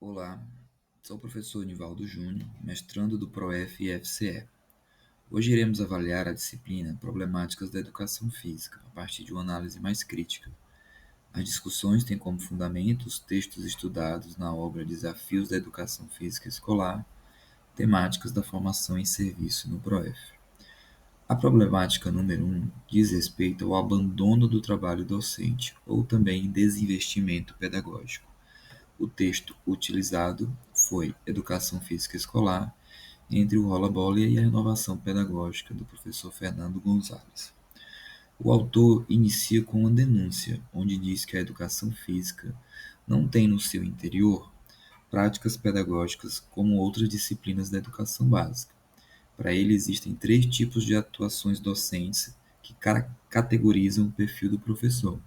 Olá, sou o professor Nivaldo Júnior, mestrando do ProF e FCE. Hoje iremos avaliar a disciplina Problemáticas da Educação Física, a partir de uma análise mais crítica. As discussões têm como fundamento os textos estudados na obra Desafios da Educação Física Escolar, temáticas da formação em serviço no ProF. A problemática número 1 diz respeito ao abandono do trabalho docente, ou também desinvestimento pedagógico. O texto utilizado foi Educação Física Escolar, entre o rola-bola e a renovação pedagógica, do professor Fernando Gonzalez. O autor inicia com uma denúncia, onde diz que a educação física não tem no seu interior práticas pedagógicas como outras disciplinas da educação básica. Para ele, existem três tipos de atuações docentes que categorizam o perfil do professor.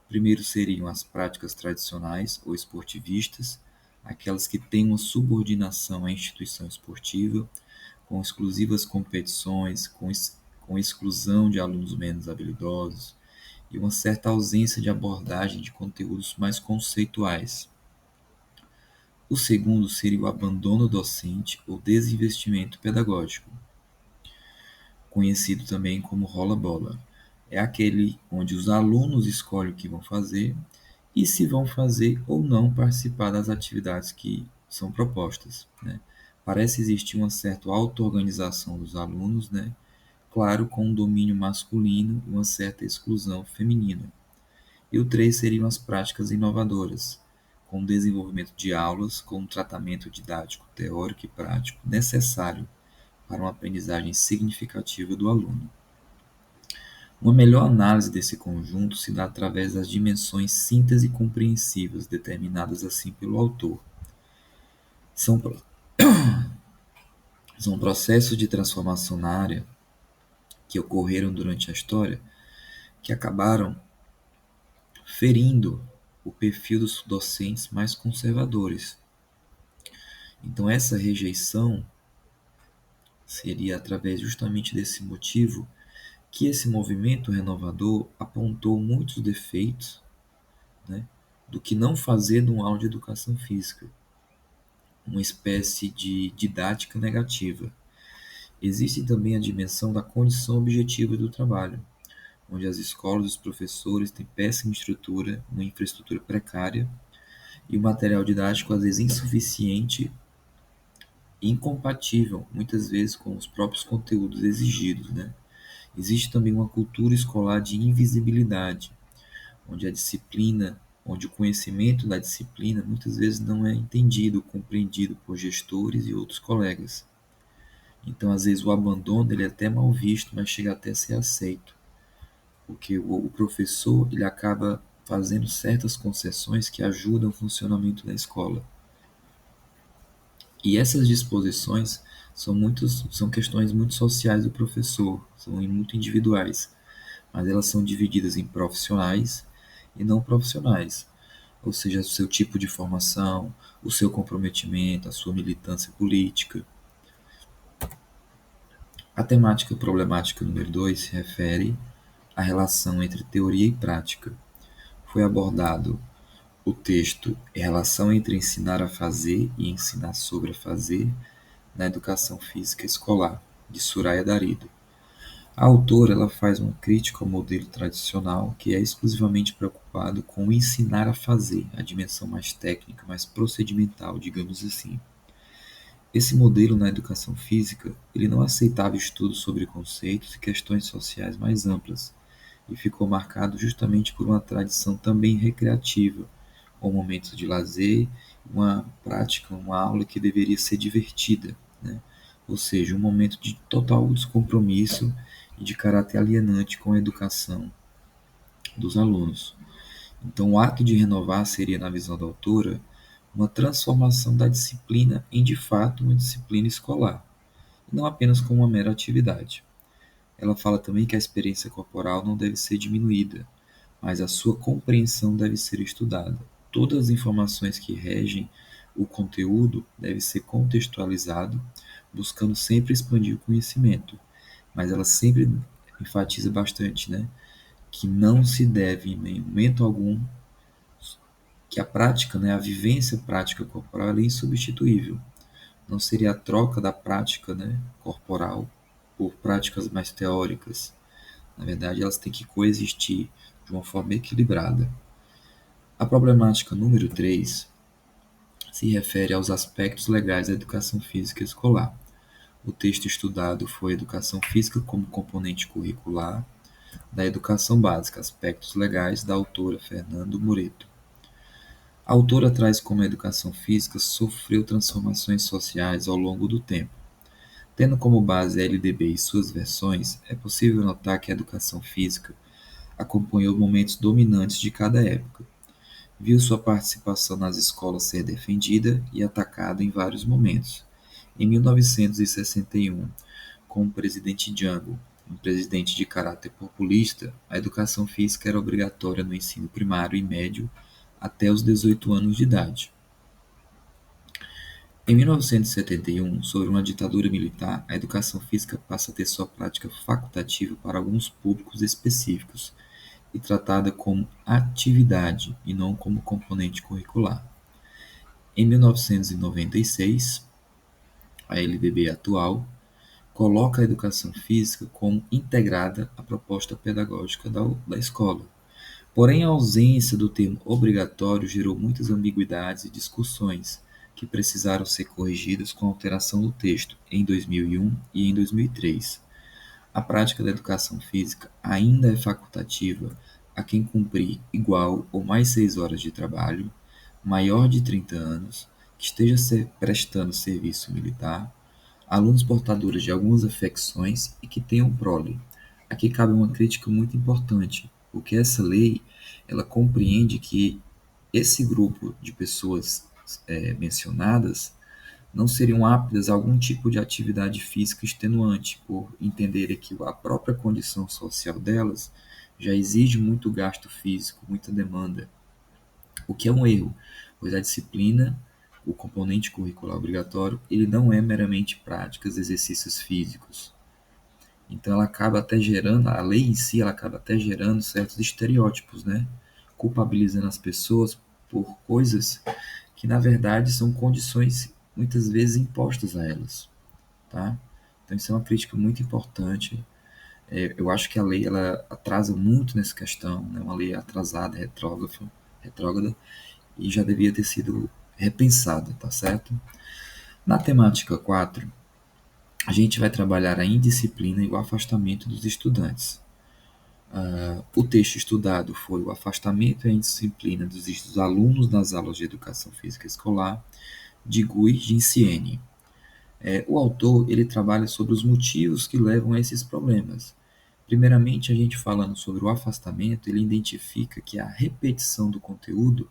Primeiro seriam as práticas tradicionais ou esportivistas, aquelas que têm uma subordinação à instituição esportiva, com exclusivas competições, com exclusão de alunos menos habilidosos e uma certa ausência de abordagem de conteúdos mais conceituais. O segundo seria o abandono docente ou desinvestimento pedagógico, conhecido também como rola-bola. É aquele onde os alunos escolhem o que vão fazer e se vão fazer ou não participar das atividades que são propostas, né? Parece existir uma certa auto-organização dos alunos, né? Claro, com um domínio masculino e uma certa exclusão feminina. E o 3 seriam as práticas inovadoras, com o desenvolvimento de aulas com um tratamento didático, teórico e prático necessário para uma aprendizagem significativa do aluno. Uma melhor análise desse conjunto se dá através das dimensões síntese compreensivas determinadas assim pelo autor. São, são processos de transformação na área que ocorreram durante a história que acabaram ferindo o perfil dos docentes mais conservadores. Então, essa rejeição seria através justamente desse motivo que esse movimento renovador apontou muitos defeitos, né, do que não fazer de uma aula de educação física, uma espécie de didática negativa. Existe também a dimensão da condição objetiva do trabalho, onde as escolas e os professores têm péssima estrutura, uma infraestrutura precária e o material didático às vezes insuficiente e incompatível, muitas vezes, com os próprios conteúdos exigidos, né? Existe também uma cultura escolar de invisibilidade, onde a disciplina, onde o conhecimento da disciplina muitas vezes não é entendido, compreendido por gestores e outros colegas. Então, às vezes, o abandono ele é até mal visto, mas chega até a ser aceito, porque o professor ele acaba fazendo certas concessões que ajudam o funcionamento da escola. E essas disposições são questões muito sociais do professor, são muito individuais, mas elas são divididas em profissionais e não profissionais, ou seja, o seu tipo de formação, o seu comprometimento, a sua militância política. A temática problemática número 2 se refere à relação entre teoria e prática. Foi abordado o texto Relação entre ensinar a fazer e ensinar sobre a fazer na educação física escolar, de Soraya Darido. A autora ela faz uma crítica ao modelo tradicional que é exclusivamente preocupado com o ensinar a fazer, a dimensão mais técnica, mais procedimental, digamos assim. Esse modelo na educação física, ele não aceitava estudos sobre conceitos e questões sociais mais amplas, e ficou marcado justamente por uma tradição também recreativa, com momentos de lazer, uma prática, uma aula que deveria ser divertida, né? Ou seja, um momento de total descompromisso e de caráter alienante com a educação dos alunos. Então, o ato de renovar seria, na visão da autora, uma transformação da disciplina em, de fato, uma disciplina escolar, e não apenas como uma mera atividade. Ela fala também que a experiência corporal não deve ser diminuída, mas a sua compreensão deve ser estudada. Todas as informações que regem o conteúdo devem ser contextualizado, buscando sempre expandir o conhecimento, mas ela sempre enfatiza bastante, né, que não se deve, em momento algum, que a prática, né, a vivência prática corporal ela é insubstituível. Não seria a troca da prática, né, corporal por práticas mais teóricas. Na verdade, elas têm que coexistir de uma forma equilibrada. A problemática número 3 se refere aos aspectos legais da educação física escolar. O texto estudado foi Educação Física como Componente Curricular da Educação Básica, Aspectos Legais, da autora Fernando Moreto. A autora traz como a educação física sofreu transformações sociais ao longo do tempo. Tendo como base a LDB e suas versões, é possível notar que a educação física acompanhou momentos dominantes de cada época. Viu sua participação nas escolas ser defendida e atacada em vários momentos. Em 1961, com o presidente Jango, um presidente de caráter populista, a educação física era obrigatória no ensino primário e médio até os 18 anos de idade. Em 1971, sob uma ditadura militar, a educação física passa a ter sua prática facultativa para alguns públicos específicos e tratada como atividade e não como componente curricular. Em 1996, a LDB atual coloca a educação física como integrada à proposta pedagógica da escola. Porém, a ausência do termo obrigatório gerou muitas ambiguidades e discussões que precisaram ser corrigidas com a alteração do texto em 2001 e em 2003. A prática da educação física ainda é facultativa a quem cumprir igual ou mais 6 horas de trabalho, maior de 30 anos, que esteja prestando serviço militar, alunos portadores de algumas afecções e que tenham prole. Aqui cabe uma crítica muito importante, porque essa lei ela compreende que esse grupo de pessoas mencionadas não seriam aptas a algum tipo de atividade física extenuante, por entenderem que a própria condição social delas já exige muito gasto físico, muita demanda, o que é um erro, pois a disciplina, o componente curricular obrigatório, ele não é meramente práticas, exercícios físicos. Então ela acaba até gerando, a lei em si, ela acaba até gerando certos estereótipos, né? Culpabilizando as pessoas por coisas que na verdade são condições muitas vezes impostas a elas, tá? Então isso é uma crítica muito importante. Eu acho que a lei ela atrasa muito nessa questão, né? Uma lei atrasada, retrógrada, e já devia ter sido repensada, tá certo? Na temática 4, a gente vai trabalhar a indisciplina e o afastamento dos estudantes. O texto estudado foi o afastamento e a indisciplina dos alunos nas aulas de educação física escolar, de Gui Ginciene. O autor ele trabalha sobre os motivos que levam a esses problemas. Primeiramente, a gente falando sobre o afastamento, ele identifica que a repetição do conteúdo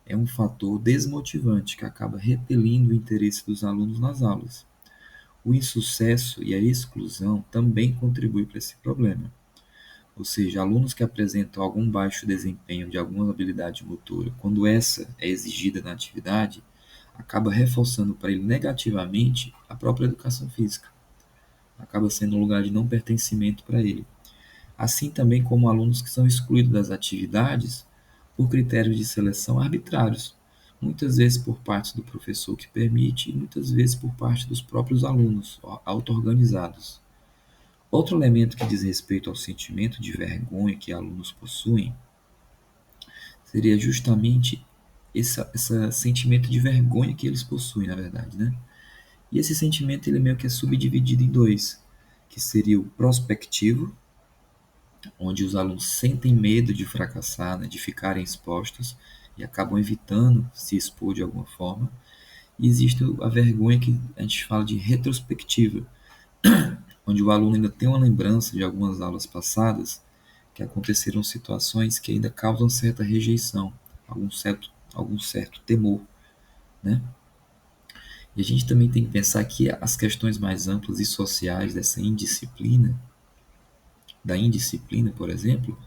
é um fator desmotivante que acaba repelindo o interesse dos alunos nas aulas. O insucesso e a exclusão também contribuem para esse problema. Ou seja, alunos que apresentam algum baixo desempenho de alguma habilidade motora, quando essa é exigida na atividade, acaba reforçando para ele negativamente a própria educação física. Acaba sendo um lugar de não pertencimento para ele. Assim também como alunos que são excluídos das atividades por critérios de seleção arbitrários, muitas vezes por parte do professor que permite e muitas vezes por parte dos próprios alunos, auto-organizados. Outro elemento que diz respeito ao sentimento de vergonha que alunos possuem seria justamente esse sentimento de vergonha que eles possuem, na verdade, né? E esse sentimento ele meio que é subdividido em dois, que seria o prospectivo, onde os alunos sentem medo de fracassar, né, de ficarem expostos e acabam evitando se expor de alguma forma. E existe a vergonha que a gente fala de retrospectiva, onde o aluno ainda tem uma lembrança de algumas aulas passadas que aconteceram situações que ainda causam certa rejeição, algum certo temor, né? E a gente também tem que pensar que as questões mais amplas e sociais dessa indisciplina, da indisciplina, por exemplo,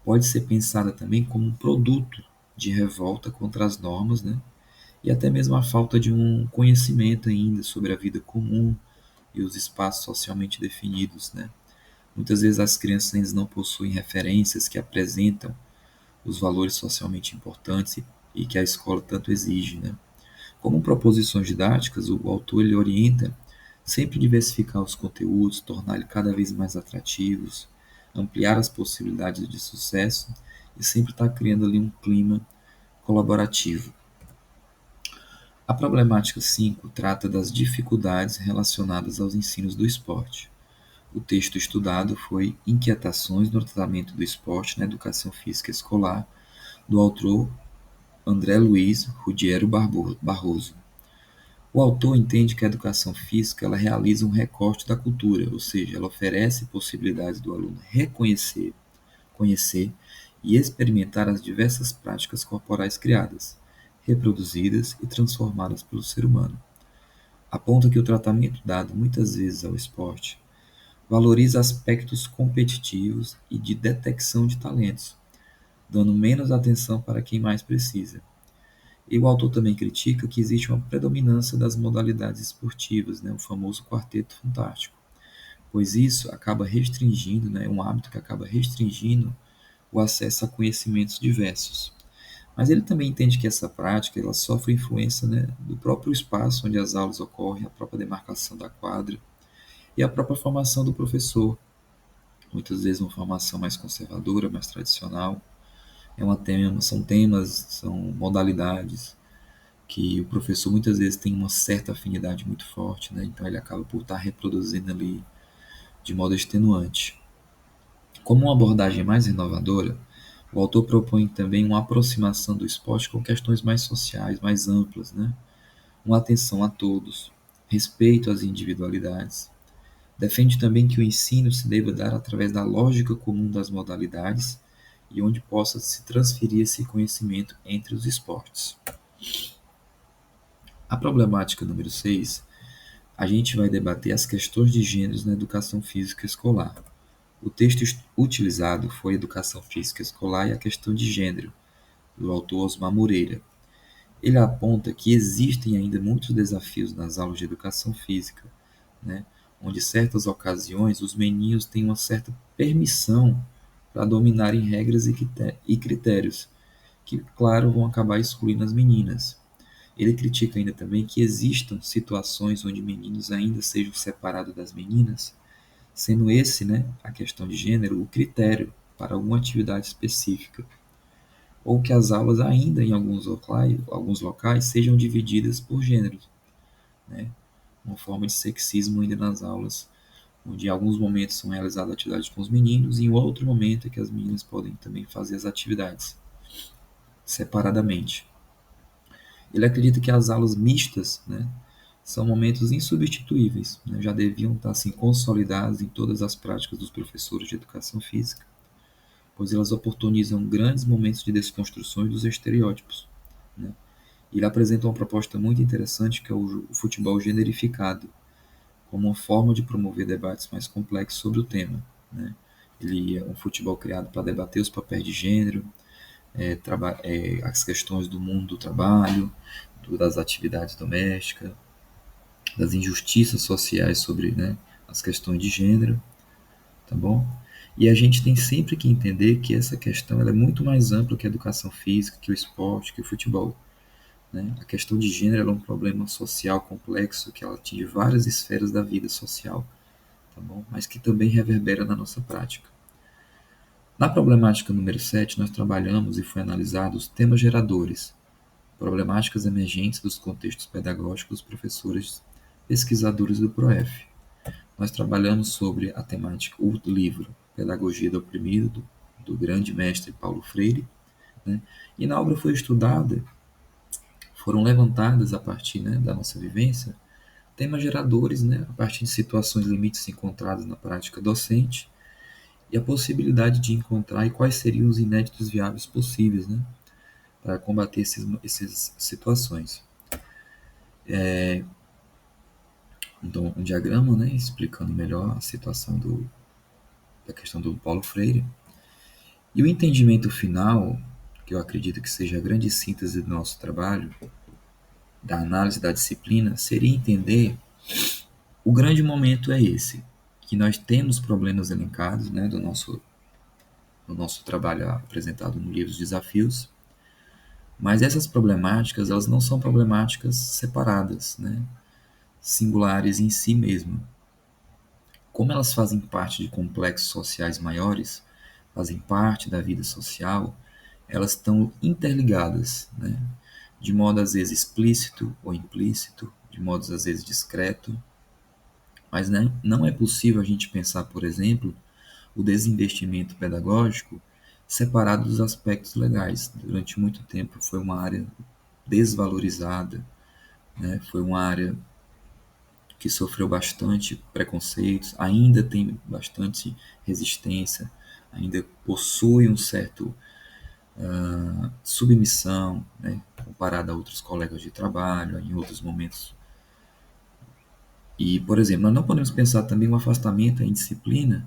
pode ser pensada também como um produto de revolta contra as normas, né? E até mesmo a falta de um conhecimento ainda sobre a vida comum e os espaços socialmente definidos, né? Muitas vezes as crianças não possuem referências que apresentam os valores socialmente importantes e que a escola tanto exige, né? Como proposições didáticas, o autor ele orienta sempre diversificar os conteúdos, torná-los cada vez mais atrativos, ampliar as possibilidades de sucesso e sempre estar criando ali um clima colaborativo. A problemática 5 trata das dificuldades relacionadas aos ensinos do esporte. O texto estudado foi Inquietações no Tratamento do Esporte na Educação Física Escolar, do autor André Luiz Ruggiero Barroso. O autor entende que a educação física ela realiza um recorte da cultura, ou seja, ela oferece possibilidades do aluno reconhecer, conhecer e experimentar as diversas práticas corporais criadas, reproduzidas e transformadas pelo ser humano. Aponta que o tratamento dado muitas vezes ao esporte valoriza aspectos competitivos e de detecção de talentos, dando menos atenção para quem mais precisa. E o autor também critica que existe uma predominância das modalidades esportivas, né, o famoso quarteto fantástico, pois isso acaba restringindo, né, um hábito que acaba restringindo o acesso a conhecimentos diversos. Mas ele também entende que essa prática ela sofre influência, né, do próprio espaço onde as aulas ocorrem, a própria demarcação da quadra e a própria formação do professor. Muitas vezes uma formação mais conservadora, mais tradicional. São temas, são modalidades que o professor muitas vezes tem uma certa afinidade muito forte, né? Então ele acaba por estar reproduzindo ali de modo extenuante. Como uma abordagem mais inovadora, o autor propõe também uma aproximação do esporte com questões mais sociais, mais amplas, né? Uma atenção a todos, respeito às individualidades. Defende também que o ensino se deva dar através da lógica comum das modalidades e onde possa se transferir esse conhecimento entre os esportes. A problemática número 6, a gente vai debater as questões de gêneros na educação física escolar. O texto utilizado foi Educação Física Escolar e a Questão de Gênero, do autor Osmar Moreira. Ele aponta que existem ainda muitos desafios nas aulas de educação física, né, onde, em certas ocasiões, os meninos têm uma certa permissão para dominarem regras e critérios, que, claro, vão acabar excluindo as meninas. Ele critica ainda também que existam situações onde meninos ainda sejam separados das meninas, sendo esse, né, a questão de gênero, o critério para alguma atividade específica, ou que as aulas ainda em alguns locais sejam divididas por gêneros, né, uma forma de sexismo ainda nas aulas, onde em alguns momentos são realizadas atividades com os meninos e em outro momento é que as meninas podem também fazer as atividades separadamente. Ele acredita que as aulas mistas, né, são momentos insubstituíveis, né, já deviam estar assim, consolidados em todas as práticas dos professores de educação física, pois elas oportunizam grandes momentos de desconstruções dos estereótipos. Né. Ele apresenta uma proposta muito interessante que é o futebol generificado, como uma forma de promover debates mais complexos sobre o tema. Né. Ele é um futebol criado para debater os papéis de gênero, as questões do mundo do trabalho, das atividades domésticas, das injustiças sociais sobre, né, as questões de gênero, tá bom? E a gente tem sempre que entender que essa questão ela é muito mais ampla que a educação física, que o esporte, que o futebol. Né? A questão de gênero é um problema social complexo que ela atinge várias esferas da vida social, tá bom? Mas que também reverbera na nossa prática. Na problemática número 7, nós trabalhamos e foi analisado os temas geradores, problemáticas emergentes dos contextos pedagógicos dos professores pesquisadores do PROEF. Nós trabalhamos sobre a temática, o livro Pedagogia do Oprimido, do grande mestre Paulo Freire, né? E na obra foi estudada, foram levantadas a partir, né, da nossa vivência, temas geradores, né, a partir de situações limites encontradas na prática docente e a possibilidade de encontrar e quais seriam os inéditos viáveis possíveis, né, para combater essas situações. Então, um diagrama, né, explicando melhor a situação da questão do Paulo Freire. E o entendimento final, que eu acredito que seja a grande síntese do nosso trabalho, da análise da disciplina, seria entender o grande momento é esse, que nós temos problemas elencados, né, do nosso trabalho apresentado no livro Os Desafios, Mas essas problemáticas, elas não são problemáticas separadas, né? Singulares em si mesmo. Como elas fazem parte de complexos sociais maiores, fazem parte da vida social, elas estão interligadas, né? De modo às vezes explícito ou implícito, de modo às vezes discreto, mas né, não é possível a gente pensar, por exemplo, o desinvestimento pedagógico separado dos aspectos legais. Durante muito tempo foi uma área desvalorizada, né? Foi uma área que sofreu bastante preconceitos, ainda tem bastante resistência, ainda possui um certo submissão, né, comparado a outros colegas de trabalho, em outros momentos. E, por exemplo, nós não podemos pensar também um afastamento, a indisciplina,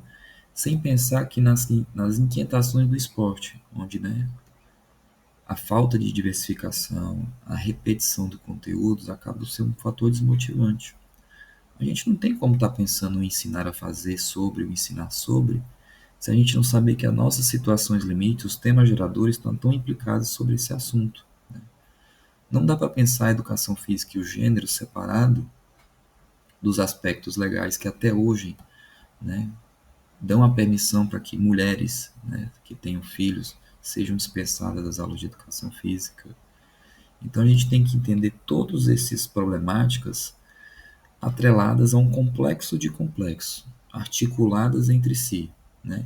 sem pensar que nas inquietações do esporte, onde né, a falta de diversificação, a repetição de conteúdos acaba sendo um fator desmotivante. A gente não tem como estar pensando em ensinar a fazer sobre ou ensinar sobre, se a gente não saber que as nossas situações limites, os temas geradores estão tão implicados sobre esse assunto. Não dá para pensar a educação física e o gênero separado dos aspectos legais que até hoje, né, dão a permissão para que mulheres, né, que tenham filhos sejam dispensadas das aulas de educação física. Então a gente tem que entender todas essas problemáticas atreladas a um complexo de complexo, articuladas entre si, né,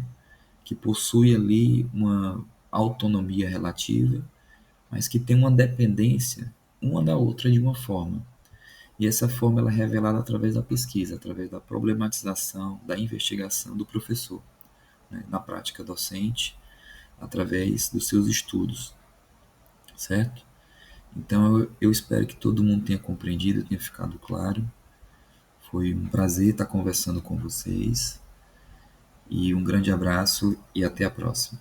que possui ali uma autonomia relativa, mas que tem uma dependência uma da outra de uma forma. E essa forma ela é revelada através da pesquisa, através da problematização, da investigação do professor, né, na prática docente, através dos seus estudos, certo? Então eu espero que todo mundo tenha compreendido, tenha ficado claro. Foi um prazer estar conversando com vocês e um grande abraço e até a próxima.